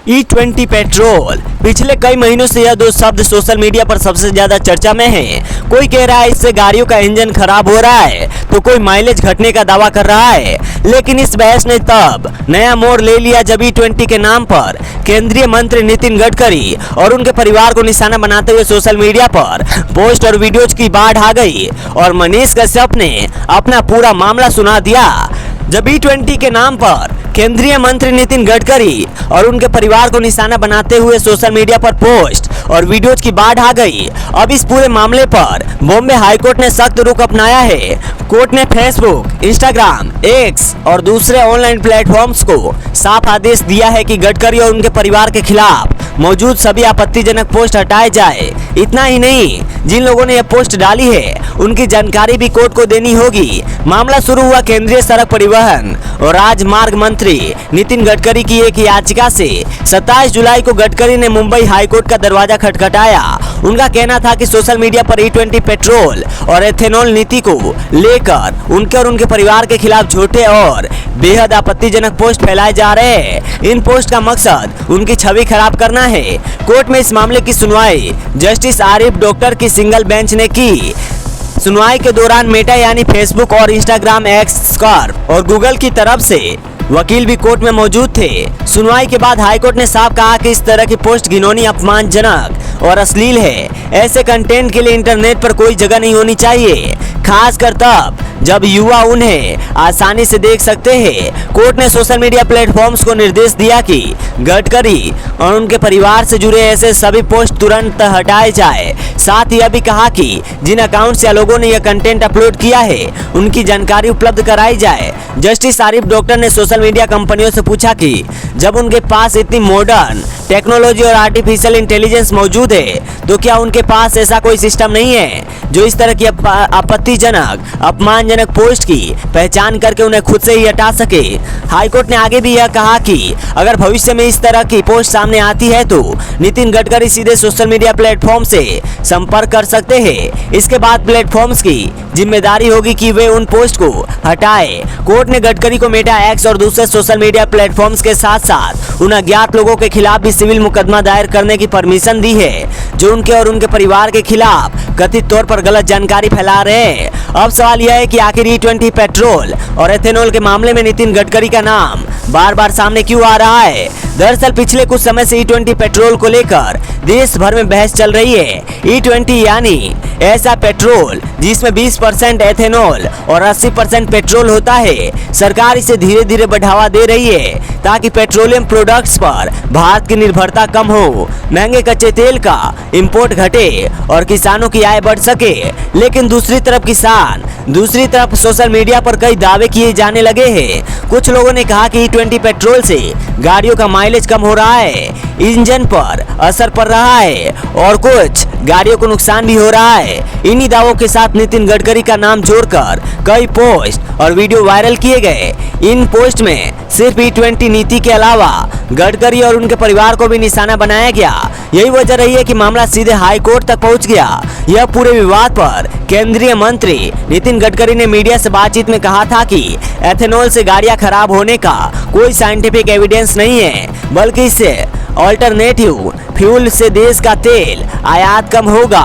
E20 petrol. पिछले कई महीनों से यह दो शब्द सोशल मीडिया पर सबसे ज्यादा चर्चा में है। कोई कह रहा है इससे गाड़ियों का इंजन खराब हो रहा है, तो कोई माइलेज घटने का दावा कर रहा है। लेकिन इस बहस ने तब नया मोड़ ले लिया जब E20 के नाम पर केंद्रीय मंत्री नितिन गडकरी और उनके परिवार को निशाना बनाते हुए सोशल मीडिया पर पोस्ट और वीडियोज की बाढ़ आ गई और मनीष कश्यप ने अपना पूरा मामला सुना दिया। जब E20 के नाम पर केंद्रीय मंत्री नितिन गडकरी और उनके परिवार को निशाना बनाते हुए सोशल मीडिया पर पोस्ट और वीडियोज की बाढ़ आ गई, अब इस पूरे मामले पर बॉम्बे हाईकोर्ट ने सख्त रुख अपनाया है। कोर्ट ने फेसबुक, इंस्टाग्राम, एक्स और दूसरे ऑनलाइन प्लेटफॉर्म्स को साफ आदेश दिया है कि गडकरी और उनके परिवार के खिलाफ मौजूद सभी आपत्तिजनक पोस्ट हटाए जाए। इतना ही नहीं, जिन लोगों ने यह पोस्ट डाली है उनकी जानकारी भी कोर्ट को देनी होगी। मामला शुरू हुआ केंद्रीय सड़क परिवहन और राजमार्ग मंत्री नितिन गडकरी की एक याचिका से। 27 जुलाई को गडकरी ने मुंबई हाईकोर्ट का दरवाजा खटखटाया। उनका कहना था कि सोशल मीडिया पर E20 पेट्रोल और एथेनॉल नीति को लेकर उनके और उनके परिवार के खिलाफ झूठे और बेहद आपत्तिजनक पोस्ट फैलाए जा रहे हैं। इन पोस्ट का मकसद उनकी छवि खराब करना है। कोर्ट में इस मामले की सुनवाई जस्टिस आरिफ डॉक्टर की सिंगल बेंच ने की। सुनवाई के दौरान मेटा यानी फेसबुक और इंस्टाग्राम, एक्स, स्कॉर्प और गूगल की तरफ से वकील भी कोर्ट में मौजूद थे। सुनवाई के बाद हाईकोर्ट ने साफ कहा कि इस तरह की पोस्ट घिनौनी, अपमानजनक और अश्लील है। ऐसे कंटेंट के लिए इंटरनेट पर कोई जगह नहीं होनी चाहिए, खासकर तब जब युवा उन्हें आसानी से देख सकते हैं। कोर्ट ने सोशल मीडिया प्लेटफॉर्म्स को निर्देश दिया कि गडकरी और उनके परिवार से जुड़े ऐसे सभी पोस्ट तुरंत हटाए जाए। साथ ही यह भी कहा कि जिन अकाउंट्स या लोगों ने यह कंटेंट अपलोड किया है उनकी जानकारी उपलब्ध कराई जाए। जस्टिस आरिफ डॉक्टर ने सोशल मीडिया कंपनियों से पूछा कि जब उनके पास इतनी मॉडर्न टेक्नोलॉजी और आर्टिफिशियल इंटेलिजेंस मौजूद है, तो क्या उनके पास ऐसा कोई सिस्टम नहीं है जो इस तरह की आपत्तिजनक, अपमानजनक पोस्ट की पहचान करके उन्हें खुद से ही हटा सके। हाईकोर्ट ने आगे भी यह कहा कि अगर भविष्य में इस तरह की पोस्ट सामने आती है तो नितिन गडकरी सीधे सोशल मीडिया प्लेटफॉर्म से संपर्क कर सकते हैं। इसके बाद प्लेटफॉर्म्स की जिम्मेदारी होगी कि वे उन पोस्ट को हटाए। कोर्ट ने गडकरी को मेटा, एक्स और दूसरे सोशल मीडिया प्लेटफॉर्म्स के साथ साथ उन अज्ञात लोगों के खिलाफ भी सिविल मुकदमा दायर करने की परमिशन दी है जो उनके और उनके परिवार के खिलाफ कथित तौर पर गलत जानकारी फैला रहे हैं। अब सवाल यह है कि आखिर E20 पेट्रोल और एथेनॉल के मामले में नितिन गडकरी का नाम बार बार सामने क्यों आ रहा है। दरअसल पिछले कुछ समय से E20 पेट्रोल को लेकर देश भर में बहस चल रही है। E20 यानी ऐसा पेट्रोल जिसमें 20% एथेनॉल और 80% पेट्रोल होता है। सरकार इसे धीरे धीरे बढ़ावा दे रही है ताकि पेट्रोलियम प्रोडक्ट्स पर भारत की निर्भरता कम हो, महंगे कच्चे तेल का इंपोर्ट घटे और किसानों की आय बढ़ सके। लेकिन दूसरी तरफ सोशल मीडिया पर कई दावे किए जाने लगे हैं। कुछ लोगों ने कहा कि E20 पेट्रोल से गाड़ियों का माइलेज कम हो रहा है, इंजन पर असर पड़ रहा है और कुछ गाड़ियों को नुकसान भी हो रहा है। इन्हीं दावों के साथ नितिन गडकरी का नाम जोड़कर कई पोस्ट और वीडियो वायरल किए गए। इन पोस्ट में सिर्फ E20 नीति के अलावा गडकरी और उनके परिवार को भी निशाना बनाया गया। यही वजह रही है कि मामला सीधे हाई कोर्ट तक पहुंच गया। यह पूरे विवाद पर केंद्रीय मंत्री नितिन गडकरी ने मीडिया से बातचीत में कहा था कि एथेनॉल से गाड़ियां खराब होने का कोई साइंटिफिक एविडेंस नहीं है, बल्कि इससे ऑल्टरनेटिव फ्यूल से देश का तेल आयात कम होगा,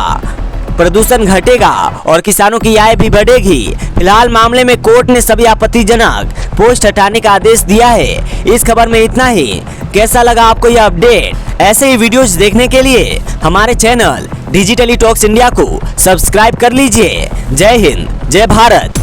प्रदूषण घटेगा और किसानों की आय भी बढ़ेगी। फिलहाल मामले में कोर्ट ने सभी आपत्तिजनक पोस्ट हटाने का आदेश दिया है। इस खबर में इतना ही। कैसा लगा आपको यह अपडेट? ऐसे ही वीडियोस देखने के लिए हमारे चैनल डिजिटली टॉक्स इंडिया को सब्सक्राइब कर लीजिए। जय हिंद, जय भारत।